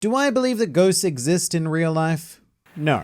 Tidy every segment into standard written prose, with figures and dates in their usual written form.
Do I believe that ghosts exist in real life? No.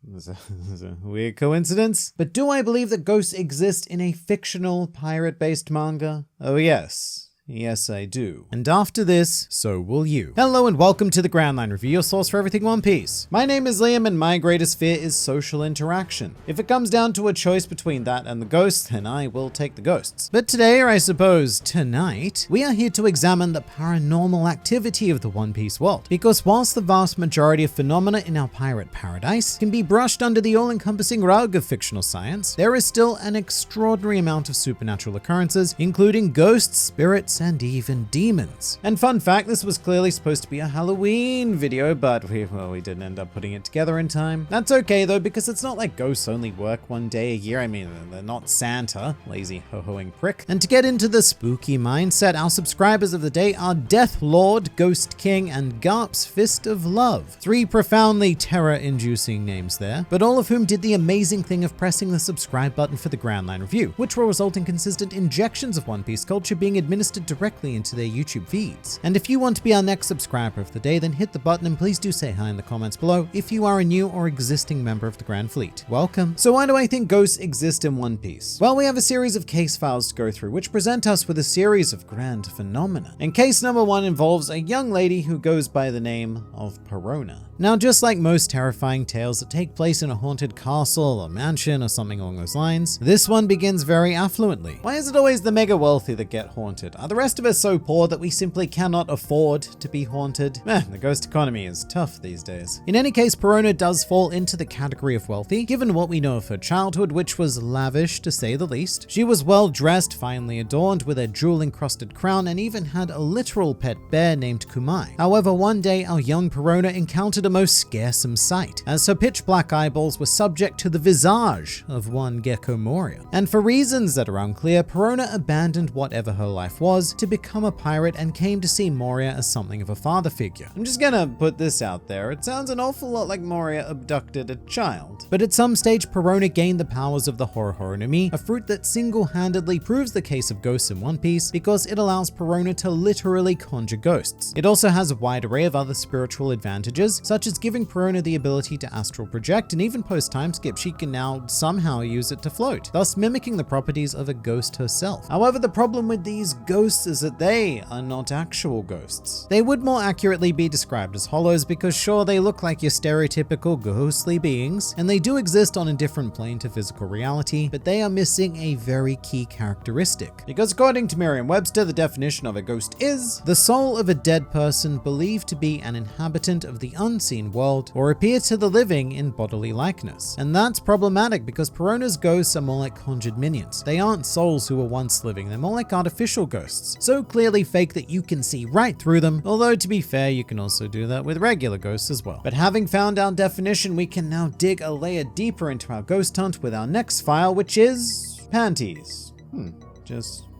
This is a weird coincidence. But do I believe that ghosts exist in a fictional pirate-based manga? Oh yes. Yes, I do. And after this, so will you. Hello and welcome to the Grand Line Review, your source for everything One Piece. My name is Liam and my greatest fear is social interaction. If it comes down to a choice between that and the ghosts, then I will take the ghosts. But today, or I suppose tonight, we are here to examine the paranormal activity of the One Piece world. Because whilst the vast majority of phenomena in our pirate paradise can be brushed under the all-encompassing rug of fictional science, there is still an extraordinary amount of supernatural occurrences, including ghosts, spirits, and even demons. And fun fact, this was clearly supposed to be a Halloween video, but we didn't end up putting it together in time. That's okay though, because it's not like ghosts only work one day a year. I mean, they're not Santa, lazy ho-hoing prick. And to get into the spooky mindset, our subscribers of the day are Death Lord, Ghost King, and Garp's Fist of Love. Three profoundly terror-inducing names there, but all of whom did the amazing thing of pressing the subscribe button for the Grand Line Review, which will result in consistent injections of One Piece culture being administered directly into their YouTube feeds. And if you want to be our next subscriber of the day, then hit the button and please do say hi in the comments below if you are a new or existing member of the Grand Fleet. Welcome. So why do I think ghosts exist in One Piece? Well, we have a series of case files to go through which present us with a series of grand phenomena. And case number one involves a young lady who goes by the name of Perona. Now, just like most terrifying tales that take place in a haunted castle or mansion or something along those lines, this one begins very affluently. Why is it always the mega wealthy that get haunted? Are the rest of us so poor that we simply cannot afford to be haunted? The ghost economy is tough these days. In any case, Perona does fall into the category of wealthy, given what we know of her childhood, which was lavish to say the least. She was well dressed, finely adorned with a jewel-encrusted crown, and even had a literal pet bear named Kumai. However, one day our young Perona encountered a most scaresome sight, as her pitch black eyeballs were subject to the visage of one Gecko Moria. And for reasons that are unclear, Perona abandoned whatever her life was to become a pirate and came to see Moria as something of a father figure. I'm just gonna put this out there. It sounds an awful lot like Moria abducted a child. But at some stage, Perona gained the powers of the Horo no Mi, a fruit that single-handedly proves the case of ghosts in One Piece because it allows Perona to literally conjure ghosts. It also has a wide array of other spiritual advantages, such as giving Perona the ability to astral project, and even post-time skip, she can now somehow use it to float, thus mimicking the properties of a ghost herself. However, the problem with these ghosts is that they are not actual ghosts. They would more accurately be described as hollows because sure, they look like your stereotypical ghostly beings, and they do exist on a different plane to physical reality, but they are missing a very key characteristic. Because according to Merriam-Webster, the definition of a ghost is the soul of a dead person believed to be an inhabitant of the unseen world or appear to the living in bodily likeness. And that's problematic because Perona's ghosts are more like conjured minions. They aren't souls who were once living, they're more like artificial ghosts, so clearly fake that you can see right through them, although to be fair, you can also do that with regular ghosts as well. But having found our definition, we can now dig a layer deeper into our ghost hunt with our next file, which is panties.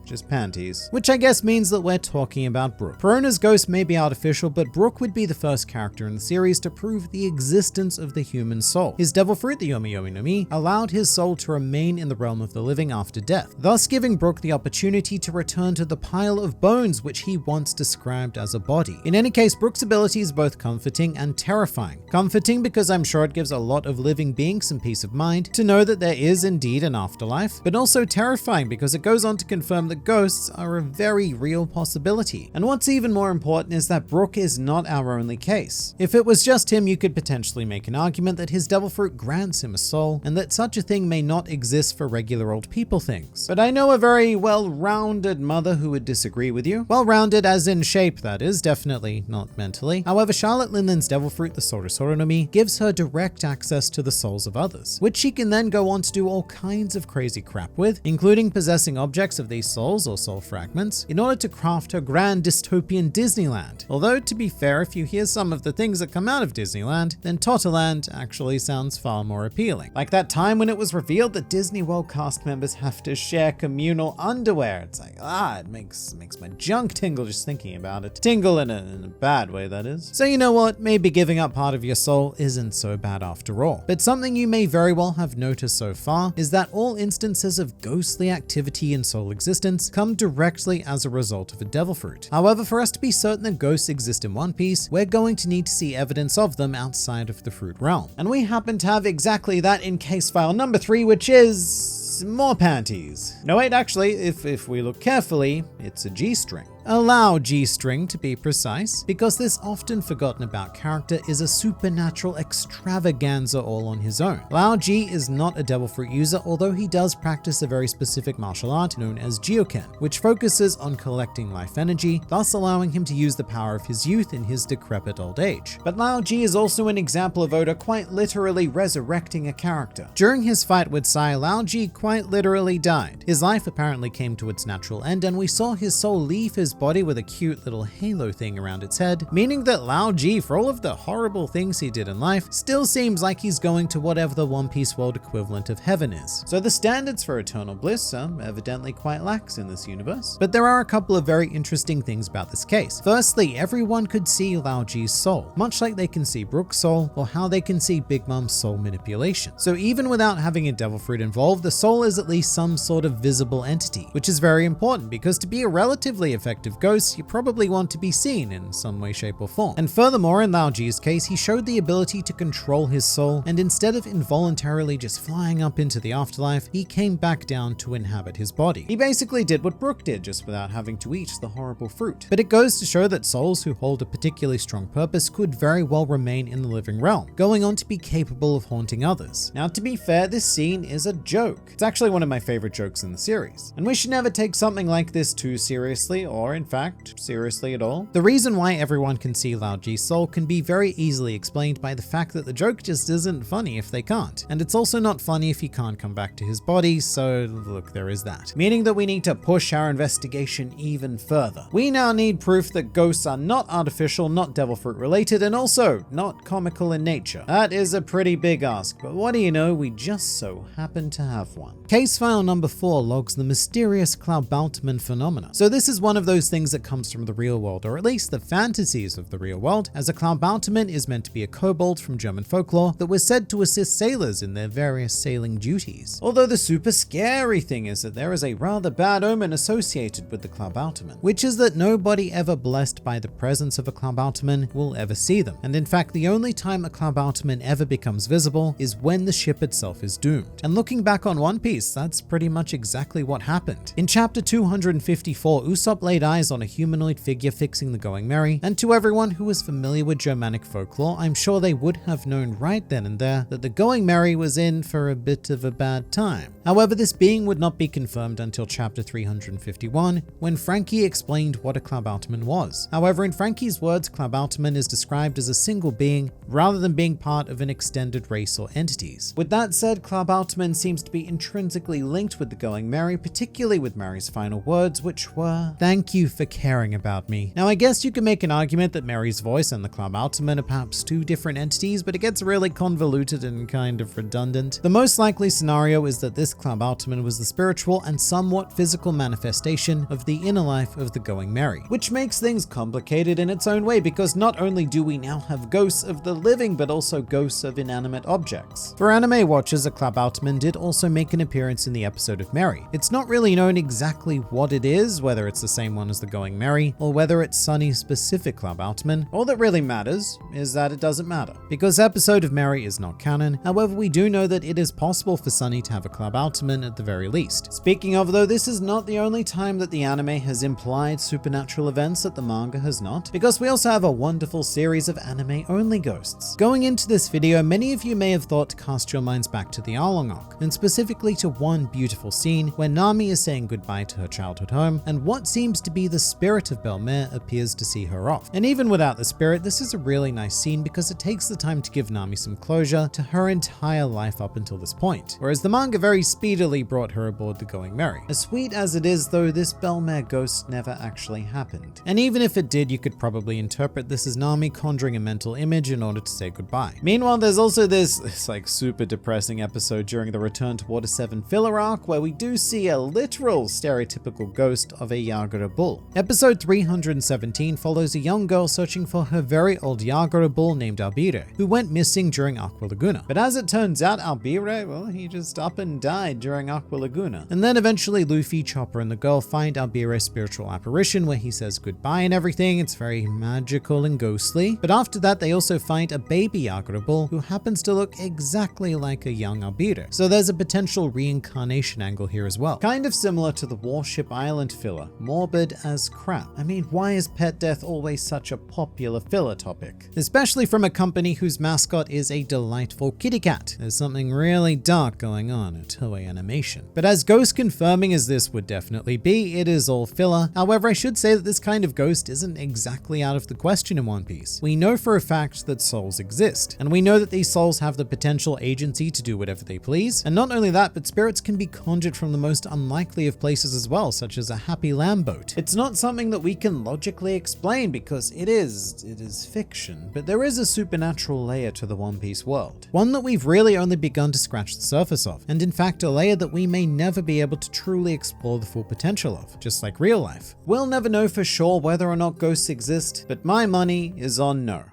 Just panties. Which I guess means that we're talking about Brook. Perona's ghost may be artificial, but Brook would be the first character in the series to prove the existence of the human soul. His devil fruit, the Yomi no Mi, allowed his soul to remain in the realm of the living after death, thus giving Brook the opportunity to return to the pile of bones which he once described as a body. In any case, Brook's ability is both comforting and terrifying. Comforting because I'm sure it gives a lot of living beings some peace of mind to know that there is indeed an afterlife, but also terrifying because it goes on to confirm that ghosts are a very real possibility. And what's even more important is that Brook is not our only case. If it was just him, you could potentially make an argument that his devil fruit grants him a soul, and that such a thing may not exist for regular old people things. But I know a very well-rounded mother who would disagree with you. Well-rounded as in shape, that is, definitely not mentally. However, Charlotte Linden's devil fruit, the Sorosoro no Mi, gives her direct access to the souls of others, which she can then go on to do all kinds of crazy crap with, including possessing objects of these souls or soul fragments in order to craft her grand dystopian Disneyland. Although, to be fair, if you hear some of the things that come out of Disneyland, then Totterland actually sounds far more appealing. Like that time when it was revealed that Disney World cast members have to share communal underwear. It's like, it makes my junk tingle just thinking about it. Tingle in a bad way, that is. So you know what? Maybe giving up part of your soul isn't so bad after all. But something you may very well have noticed so far is that all instances of ghostly activity in soul existence incidents come directly as a result of a devil fruit. However, for us to be certain that ghosts exist in One Piece, we're going to need to see evidence of them outside of the fruit realm. And we happen to have exactly that in case file number 3, which is more panties. No, wait, actually, if we look carefully, it's a G-string. A Lao G-string to be precise, because this often forgotten about character is a supernatural extravaganza all on his own. Lao G is not a devil fruit user, although he does practice a very specific martial art known as Jioken, which focuses on collecting life energy, thus allowing him to use the power of his youth in his decrepit old age. But Lao G is also an example of Oda quite literally resurrecting a character. During his fight with Sai, Lao G quite literally died. His life apparently came to its natural end, and we saw his soul leave his body with a cute little halo thing around its head, meaning that Lao G, for all of the horrible things he did in life, still seems like he's going to whatever the One Piece world equivalent of heaven is. So the standards for eternal bliss are evidently quite lax in this universe. But there are a couple of very interesting things about this case. Firstly, everyone could see Lao G's soul, much like they can see Brook's soul or how they can see Big Mom's soul manipulation. So even without having a devil fruit involved, the soul is at least some sort of visible entity, which is very important because to be a relatively effective ghost, you probably want to be seen in some way, shape, or form. And furthermore, in Lao G's case, he showed the ability to control his soul, and instead of involuntarily just flying up into the afterlife, he came back down to inhabit his body. He basically did what Brook did, just without having to eat the horrible fruit. But it goes to show that souls who hold a particularly strong purpose could very well remain in the living realm, going on to be capable of haunting others. Now, to be fair, this scene is a joke. It's actually one of my favorite jokes in the series, and we should never take something like this too seriously, or in fact, seriously at all. The reason why everyone can see Lao G's soul can be very easily explained by the fact that the joke just isn't funny if they can't. And it's also not funny if he can't come back to his body, so look, there is that. Meaning that we need to push our investigation even further. We now need proof that ghosts are not artificial, not devil fruit related, and also not comical in nature. That is a pretty big ask, but what do you know, we just so happen to have one. Case file number 4 logs the mysterious Cloudbaltman phenomena. So this is one of those things that comes from the real world, or at least the fantasies of the real world, as a Cloudbaltman is meant to be a kobold from German folklore that was said to assist sailors in their various sailing duties. Although the super scary thing is that there is a rather bad omen associated with the Cloudbaltman, which is that nobody ever blessed by the presence of a Cloudbaltman will ever see them. And in fact, the only time a Cloudbaltman ever becomes visible is when the ship itself is doomed. And looking back on One Piece, that's pretty much exactly what happened. In chapter 254, Usopp laid eyes on a humanoid figure fixing the Going Merry, and to everyone who was familiar with Germanic folklore, I'm sure they would have known right then and there that the Going Merry was in for a bit of a bad time. However, this being would not be confirmed until chapter 351, when Frankie explained what a Cloudbaltman was. However, in Frankie's words, Cloudbaltman is described as a single being, rather than being part of an extended race or entities. With that said, Cloudbaltman seems to be intrinsically linked with the Going Merry, particularly with Merry's final words, which were, "Thank you for caring about me." Now, I guess you can make an argument that Merry's voice and the Cloudbaltman are perhaps two different entities, but it gets really convoluted and kind of redundant. The most likely scenario is that this Cloudbaltman was the spiritual and somewhat physical manifestation of the inner life of the Going Merry, which makes things complicated in its own way because not only do we now have ghosts of the living, but also ghosts of inanimate objects. For anime watchers, a Cloudbaltman did also make an appearance in the episode of Merry. It's not really known exactly what it is, whether it's the same one as the Going Merry, or whether it's Sunny's specific Cloudbaltman. All that really matters is that it doesn't matter, because the episode of Merry is not canon. However, we do know that it is possible for Sunny to have a Cloudbaltman at the very least. Speaking of though, this is not the only time that the anime has implied supernatural events that the manga has not, because we also have a wonderful series of anime-only ghosts. Going into this video, many of you may have thought to cast your minds back to the Arlong arc, and specifically to one beautiful scene where Nami is saying goodbye to her childhood home, and what seems to be the spirit of Belmere appears to see her off. And even without the spirit, this is a really nice scene because it takes the time to give Nami some closure to her entire life up until this point, whereas the manga very speedily brought her aboard the Going Merry. As sweet as it is though, this Belmere ghost never actually happened. And even if it did, you could probably interpret this as Nami conjuring a mental image in order to say goodbye. Meanwhile, there's also this like super depressing episode during the Return to Water 7 filler arc where we do see a literal stereotypical ghost of a Yagura bull. Episode 317 follows a young girl searching for her very old Yagura bull named Ambere, who went missing during Aqua Laguna. But as it turns out, Ambere, well, he just up and died during Aqua Laguna. And then eventually Luffy, Chopper, and the girl find Ambere's spiritual apparition where he says goodbye and everything. It's very magical and ghostly. But after that, they also find a baby Yagura bull who happens to look exactly like a young Ambere. So there's a potential reincarnation angle here as well. Kind of similar to the Warship Island filler, morbid as crap. I mean, why is pet death always such a popular filler topic? Especially from a company whose mascot is a delightful kitty cat. There's something really dark going on at Toei Animation. But as ghost confirming as this would definitely be, it is all filler. However, I should say that this kind of ghost isn't exactly out of the question in One Piece. We know for a fact that souls exist, and we know that these souls have the potential agency to do whatever they please. And not only that, but spirits can be conjured from the most unlikely of places as well, such as a happy lamb boat. It's not something that we can logically explain because it is fiction, but there is a supernatural layer to the One Piece world. One that we've really only begun to scratch the surface of, and in fact a layer that we may never be able to truly explore the full potential of, just like real life. We'll never know for sure whether or not ghosts exist, but my money is on no.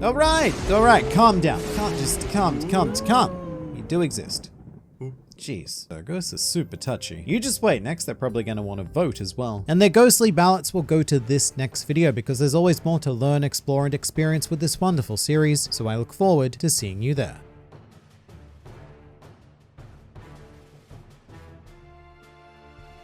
All right, calm down. Calm. You do exist. Jeez, ghosts are super touchy. You just wait, next they're probably going to want to vote as well. And their ghostly ballots will go to this next video because there's always more to learn, explore, and experience with this wonderful series, so I look forward to seeing you there.